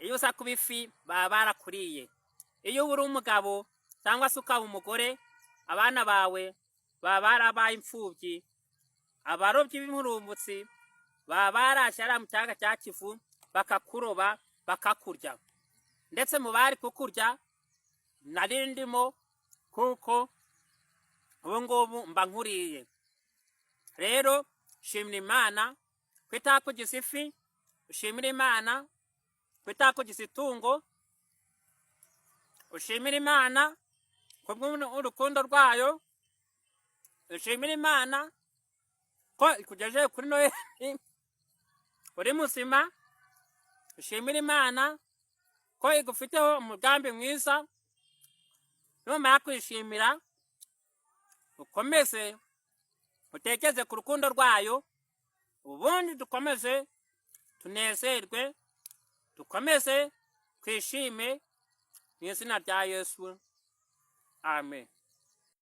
iyo uza kuba ifi baba barakuriye. Iyo uri umugabo cyangwa se ukaba umugore, abana bawe baba barabaye imfubyi, abarobyi b'inkurumbutsi baba barashyira mu cyaga cya Kivu bakakuroba bakakurya. Ndetse mu bari kukurya nari ndimo, kuko ubu ngubu mba nkuriye. Rero shimira Imana ko itakugize ifi, ushimira Imana ko itakugize itungo, ushimira Imana kubw'urukundo rwayo, ushimira Imana ko ikugejeje kuri Noheli uri muzima, ushimira Imana ko igufiteho umugambi mwiza. Numara kwishimira, ukomeze utekereze ku rukundo rwayo, ubundi dukomeze tunezerwe, dukomeze twishime mu izina rya Yesu. Amen.